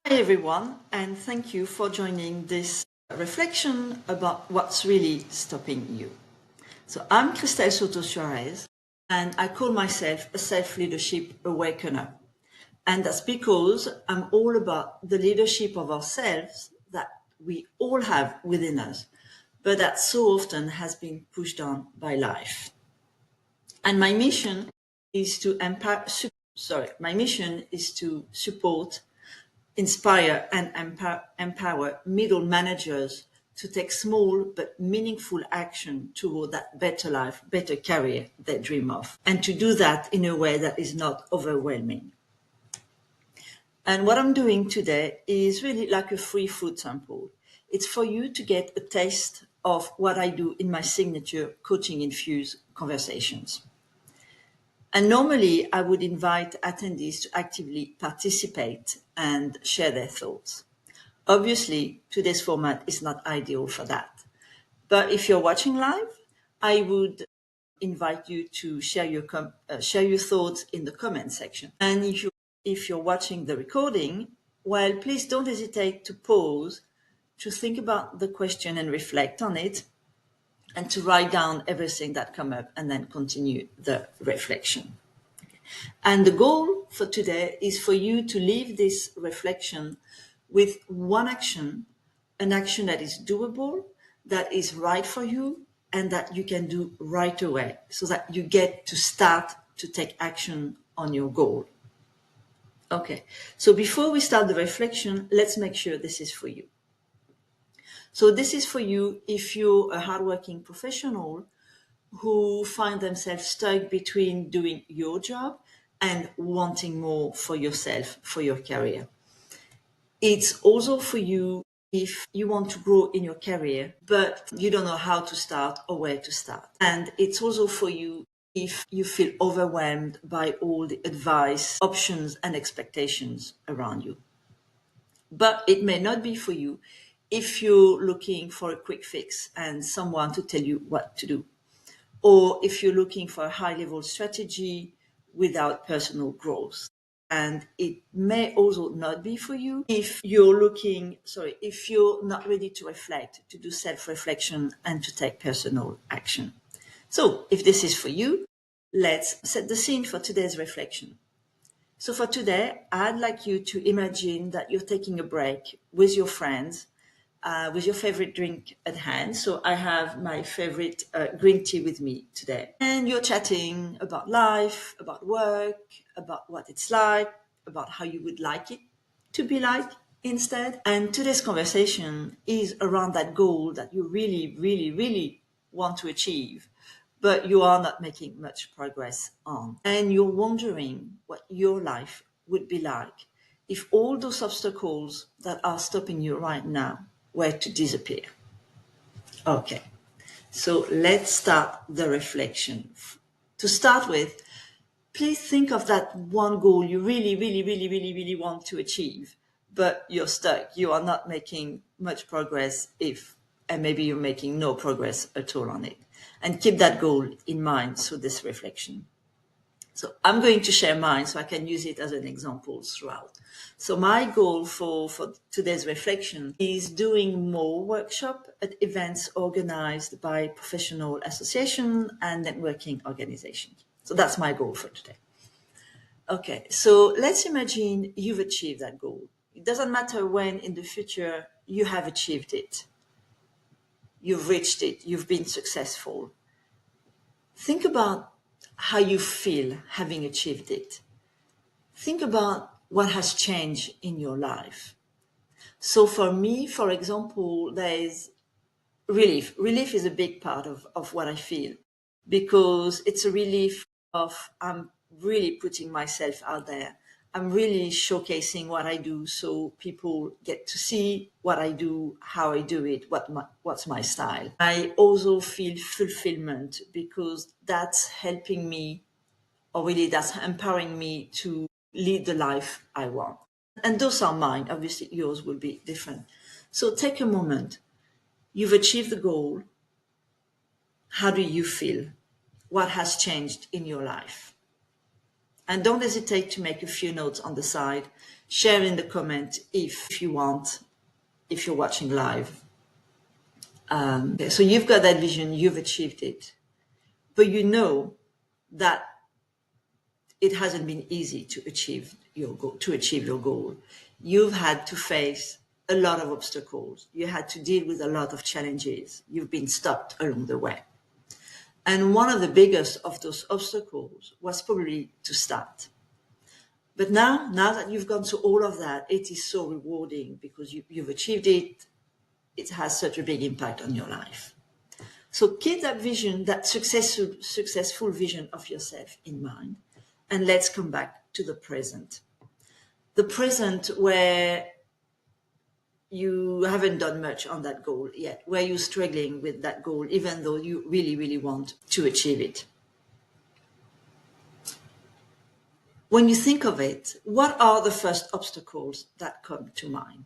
Hi everyone, and thank you for joining this reflection about what's really stopping you. So I'm Soto-Suarez, and I call myself a self-leadership awakener. And that's because I'm all about the leadership of ourselves that we all have within us, but that so often has been pushed on by life. And my mission is to support, inspire, and empower middle managers to take small but meaningful action toward that better life, better career they dream of, and to do that in a way that is not overwhelming. And what I'm doing today is really like a free food sample. It's for you to get a taste of what I do in my signature coaching-infused conversations. And normally I would invite attendees to actively participate and share their thoughts. Obviously, today's format is not ideal for that. But if you're watching live, I would invite you to share your thoughts in the comment section. And if you're watching the recording, well, please don't hesitate to pause, to think about the question and reflect on it, and to write down everything that come up and then continue the reflection. And the goal for today is for you to leave this reflection with one action, an action that is doable, that is right for you, and that you can do right away so that you get to start to take action on your goal. Okay, so before we start the reflection, let's make sure this is for you. So this is for you if you're a hardworking professional who find themselves stuck between doing your job and wanting more for yourself, for your career. It's also for you if you want to grow in your career, but you don't know how to start or where to start. And it's also for you if you feel overwhelmed by all the advice, options, and expectations around you. But it may not be for you if you're looking for a quick fix and someone to tell you what to do, or if you're looking for a high-level strategy without personal growth. And it may also not be for you if if you're not ready to reflect, to do self-reflection and to take personal action. So if this is for you, let's set the scene for today's reflection. So for today, I'd like you to imagine that you're taking a break with your friends, with your favorite drink at hand. So I have my favorite green tea with me today. And you're chatting about life, about work, about what it's like, about how you would like it to be like instead. And today's conversation is around that goal that you really, really, really want to achieve, but you are not making much progress on. And you're wondering what your life would be like if all those obstacles that are stopping you right now were to disappear. Okay, so let's start the reflection. To start with, please think of that one goal you really, really, really, really, really want to achieve, but you're stuck. You are not making much progress and maybe you're making no progress at all on it. And keep that goal in mind through this reflection. So I'm going to share mine so I can use it as an example throughout. So my goal for today's reflection is doing more workshop at events organized by professional association and networking organizations. So that's my goal for today. Okay, so let's imagine you've achieved that goal. It doesn't matter when in the future you have achieved it. You've reached it, you've been successful. Think about how you feel having achieved it. Think about what has changed in your life. So for me, for example, there is relief. Relief is a big part of what I feel because it's a relief of I'm really putting myself out there. I'm really showcasing what I do so people get to see what I do, how I do it, what's my style. I also feel fulfillment because that's helping me, or really that's empowering me to lead the life I want. And those are mine. Obviously, yours will be different. So take a moment. You've achieved the goal. How do you feel? What has changed in your life? And don't hesitate to make a few notes on the side, share in the comment if you want, if you're watching live. So you've got that vision, you've achieved it, but you know that it hasn't been easy to achieve your goal. You've had to face a lot of obstacles. You had to deal with a lot of challenges. You've been stopped along the way. And one of the biggest of those obstacles was probably to start. But now that you've gone through all of that, it is so rewarding because you've achieved it. It has such a big impact on your life. So keep that vision, that successful vision of yourself in mind. And let's come back to the present. The present where you haven't done much on that goal yet, where you're struggling with that goal, even though you really, really want to achieve it. When you think of it, what are the first obstacles that come to mind?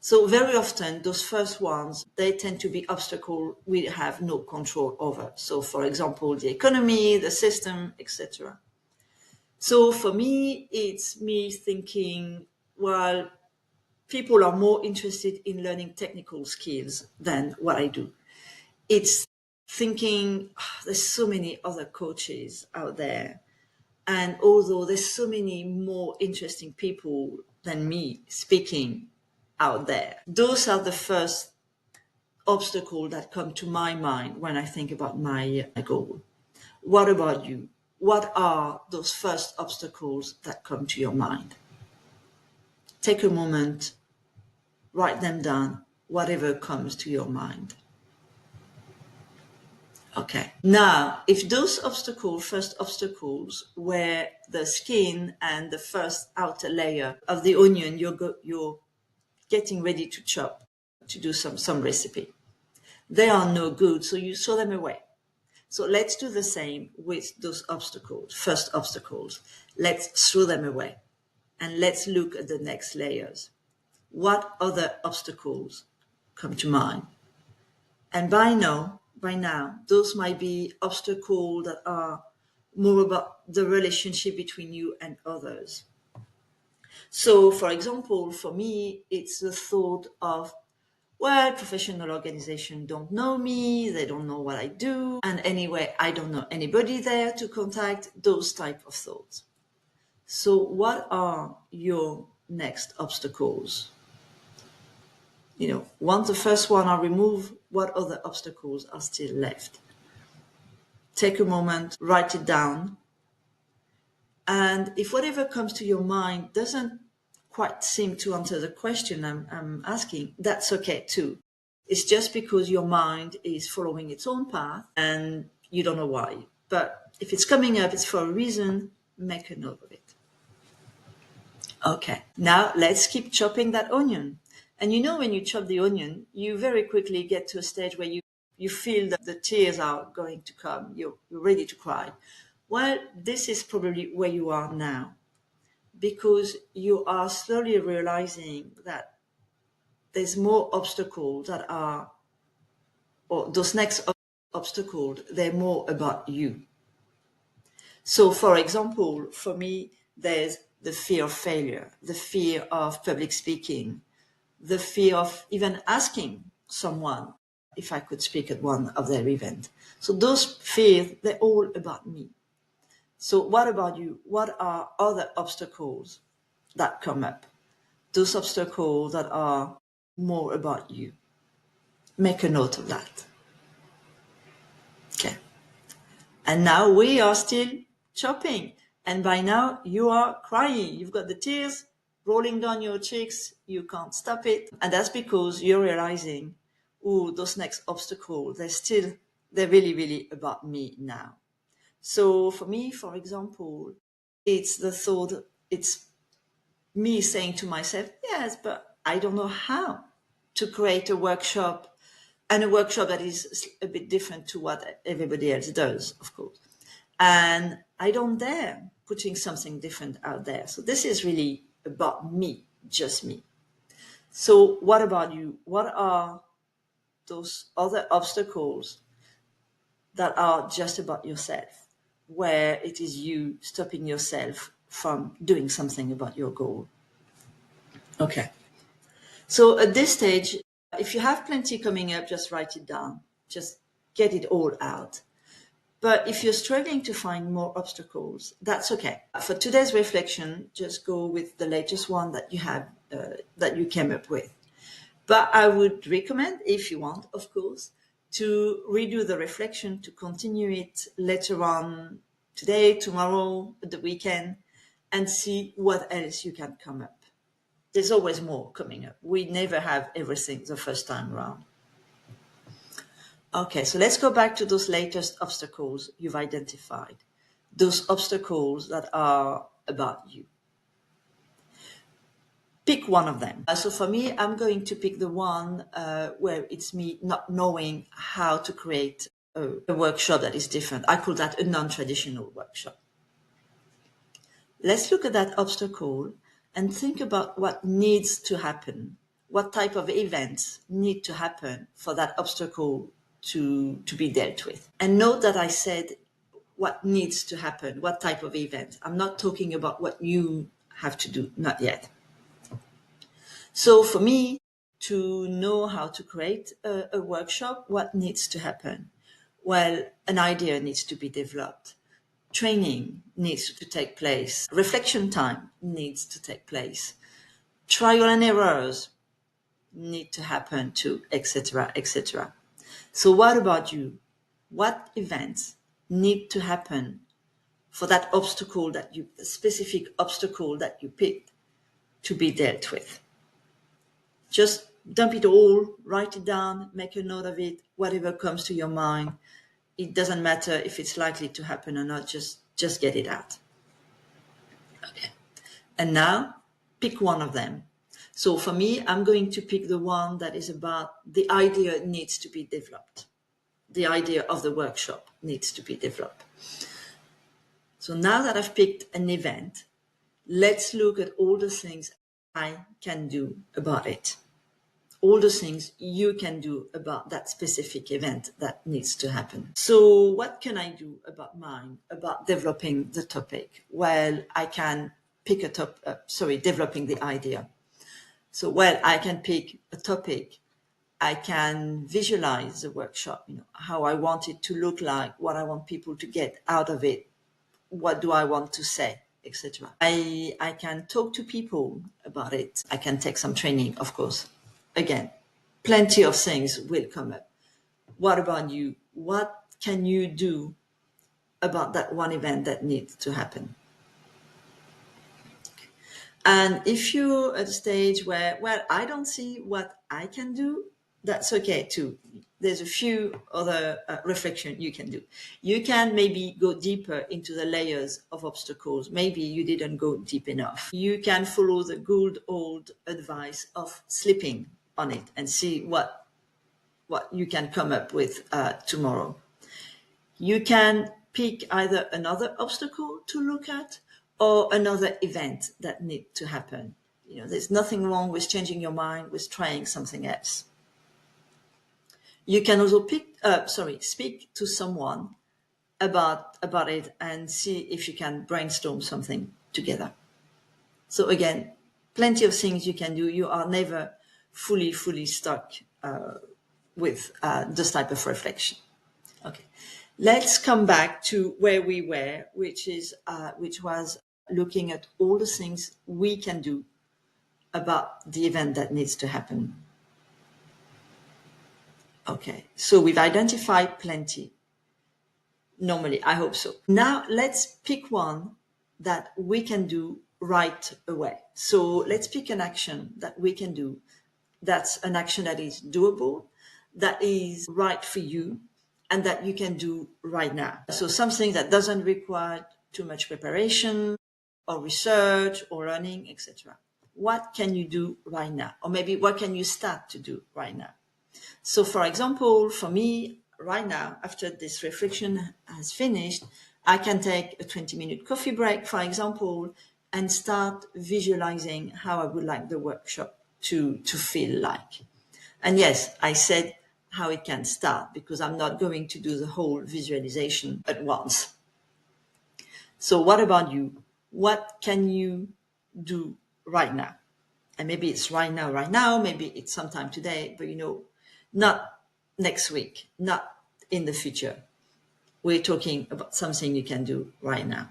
So very often, those first ones, they tend to be obstacles we have no control over. So for example, the economy, the system, etc. So for me, it's me thinking, well, people are more interested in learning technical skills than what I do. It's thinking, there's so many other coaches out there. And although there's so many more interesting people than me speaking out there, those are the first obstacles that come to my mind when I think about my goal. What about you? What are those first obstacles that come to your mind? Take a moment, write them down, whatever comes to your mind. Okay. Now, if those first obstacles, were the skin and the first outer layer of the onion you're getting ready to chop to do some recipe, they are no good, so you throw them away. So let's do the same with those first obstacles. Let's throw them away and let's look at the next layers. What other obstacles come to mind? And by now, those might be obstacles that are more about the relationship between you and others. So, for example, for me, it's the thought of, well, professional organizations don't know me, they don't know what I do, and anyway, I don't know anybody there to contact, those type of thoughts. So what are your next obstacles? Once the first one are removed, what other obstacles are still left? Take a moment, write it down. And if whatever comes to your mind doesn't quite seem to answer the question I'm asking, that's okay too. It's just because your mind is following its own path and you don't know why. But if it's coming up, it's for a reason, make a note of it. Okay, now let's keep chopping that onion. And when you chop the onion, you very quickly get to a stage where you feel that the tears are going to come. You're ready to cry. Well, this is probably where you are now, because you are slowly realizing that there's more obstacles or those next obstacles, they're more about you. So, for example, for me, there's the fear of failure, the fear of public speaking, the fear of even asking someone if I could speak at one of their events. So those fears, they're all about me. So what about you? What are other obstacles that come up? Those obstacles that are more about you. Make a note of that. Okay. And now we are still chopping. And by now you are crying. You've got the tears rolling down your cheeks. You can't stop it. And that's because you're realizing, those next obstacles, they're really, really about me now. So for me, for example, it's the thought, it's me saying to myself, yes, but I don't know how to create a workshop, and a workshop that is a bit different to what everybody else does, of course. And I don't dare putting something different out there. So this is really about me, just me. So what about you? What are those other obstacles that are just about yourself? where it is you stopping yourself from doing something about your goal. Okay. So at this stage, if you have plenty coming up, just write it down. Just get it all out. But if you're struggling to find more obstacles, that's okay. For today's reflection, just go with the latest one that you have, that you came up with. But I would recommend, if you want, of course, to redo the reflection, to continue it later on today, tomorrow, the weekend, and see what else you can come up. There's always more coming up. We never have everything the first time around. Okay, so let's go back to those latest obstacles you've identified, those obstacles that are about you. Pick one of them. So for me, I'm going to pick the one where it's me not knowing how to create a workshop that is different. I call that a non-traditional workshop. Let's look at that obstacle and think about what needs to happen. What type of events need to happen for that obstacle to be dealt with? And note that I said what needs to happen, what type of event. I'm not talking about what you have to do, not yet. So for me, to know how to create a workshop, what needs to happen? Well, an idea needs to be developed. Training needs to take place. Reflection time needs to take place. Trial and errors need to happen too, etc., etc. So what about you? What events need to happen for that obstacle the specific obstacle that you picked to be dealt with? Just dump it all, write it down, make a note of it, whatever comes to your mind. It doesn't matter if it's likely to happen or not, just get it out. Okay. And now pick one of them. So for me, I'm going to pick the one that is about the idea needs to be developed. The idea of the workshop needs to be developed. So now that I've picked an event, let's look at all the things I can do about it. All the things you can do about that specific event that needs to happen. So what can I do about mine, about developing the topic? Well, I can pick developing the idea. So, well, I can pick a topic. I can visualize the workshop, how I want it to look like, what I want people to get out of it, what do I want to say, etc. I can talk to people about it. I can take some training, of course. Again, plenty of things will come up. What about you? What can you do about that one event that needs to happen? And if you're at a stage where, well, I don't see what I can do, that's okay too. There's a few other reflection you can do. You can maybe go deeper into the layers of obstacles. Maybe you didn't go deep enough. You can follow the good old advice of sleeping on it and see what you can come up with tomorrow. You can pick either another obstacle to look at or another event that needs to happen. There's nothing wrong with changing your mind, with trying something else. You can also speak to someone about it and see if you can brainstorm something together. So again, plenty of things you can do. You are never fully stuck with this type of reflection. Okay, let's come back to where we were, which was looking at all the things we can do about the event that needs to happen. Okay, so we've identified plenty. Normally, I hope so. Now let's pick one that we can do right away. So let's pick an action that we can do. That's an action that is doable, that is right for you, and that you can do right now. So something that doesn't require too much preparation or research or learning, etc. What can you do right now? Or maybe what can you start to do right now? So for example, for me, right now, after this reflection has finished, I can take a 20-minute coffee break, for example, and start visualizing how I would like the workshop to feel like. And yes, I said how it can start because I'm not going to do the whole visualization at once. So what about you? What can you do right now? And maybe it's right now, maybe it's sometime today, but not next week, not in the future. We're talking about something you can do right now.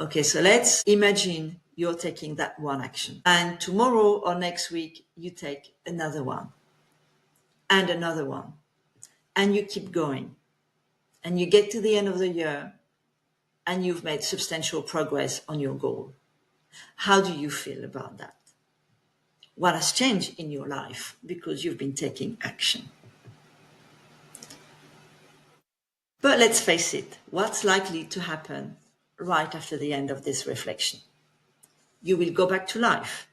Okay, so let's imagine you're taking that one action. And tomorrow or next week, you take another one and another one. And you keep going. And you get to the end of the year and you've made substantial progress on your goal. How do you feel about that? What has changed in your life because you've been taking action? But let's face it, what's likely to happen right after the end of this reflection? You will go back to life.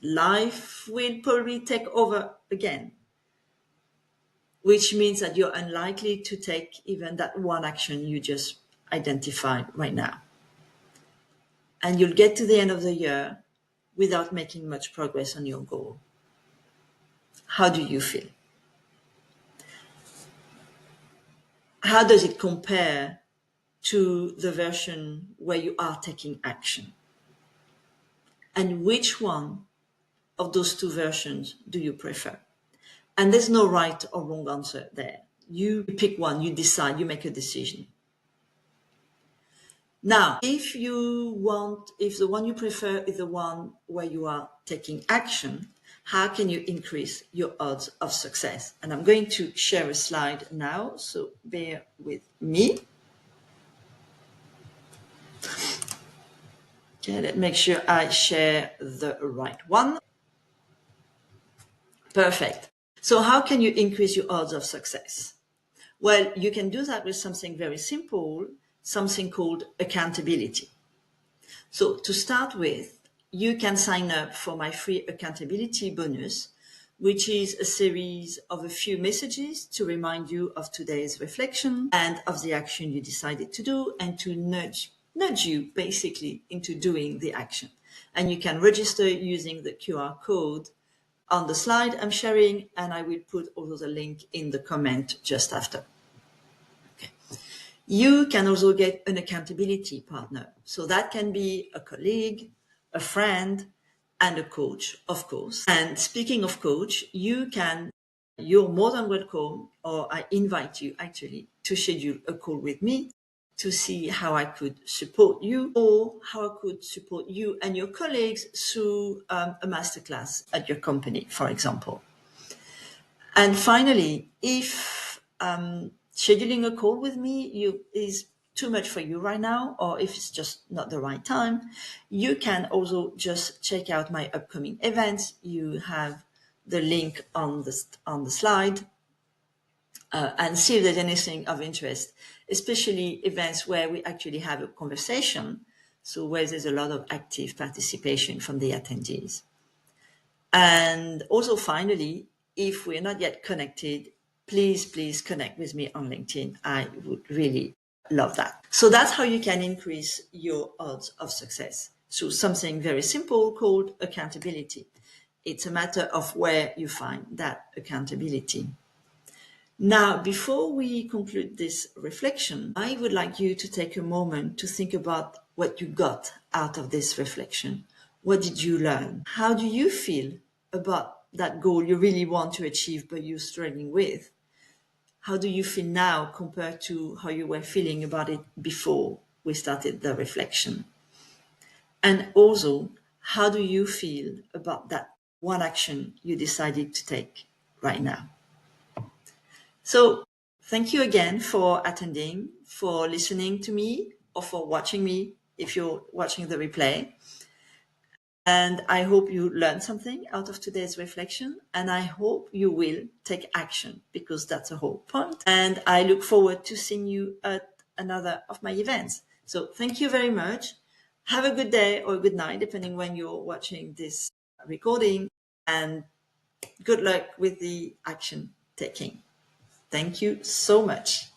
Life will probably take over again, which means that you're unlikely to take even that one action you just identified right now. And you'll get to the end of the year without making much progress on your goal. How do you feel? How does it compare to the version where you are taking action? And which one of those two versions do you prefer? And there's no right or wrong answer there. You pick one, you decide, you make a decision. Now, if the one you prefer is the one where you are taking action, how can you increase your odds of success? And I'm going to share a slide now, so bear with me. Okay, let's make sure I share the right one. Perfect. So how can you increase your odds of success? Well, you can do that with something very simple, something called accountability. So to start with, you can sign up for my free accountability bonus, which is a series of a few messages to remind you of today's reflection and of the action you decided to do, and to nudge you basically into doing the action. And you can register using the QR code on the slide I'm sharing, and I will put also the link in the comment just after. Okay. You can also get an accountability partner. So that can be a colleague, a friend, and a coach, of course. And speaking of coach, you're more than welcome, or I invite you actually to schedule a call with me to see how I could support you, or how I could support you and your colleagues through a masterclass at your company, for example. And finally, if scheduling a call with me is too much for you right now, or if it's just not the right time, you can also just check out my upcoming events. You have the link on the slide. And see if there's anything of interest, especially events where we actually have a conversation, so where there's a lot of active participation from the attendees. And also, finally, if we're not yet connected, please connect with me on LinkedIn. I would really love that. So that's how you can increase your odds of success through something very simple called accountability. It's a matter of where you find that accountability. Now, before we conclude this reflection, I would like you to take a moment to think about what you got out of this reflection. What did you learn? How do you feel about that goal you really want to achieve but you're struggling with? How do you feel now compared to how you were feeling about it before we started the reflection? And also, how do you feel about that one action you decided to take right now? So thank you again for attending, for listening to me, or for watching me if you're watching the replay. And I hope you learned something out of today's reflection, and I hope you will take action, because that's the whole point. And I look forward to seeing you at another of my events. So thank you very much. Have a good day or good night, depending when you're watching this recording, and good luck with the action taking. Thank you so much.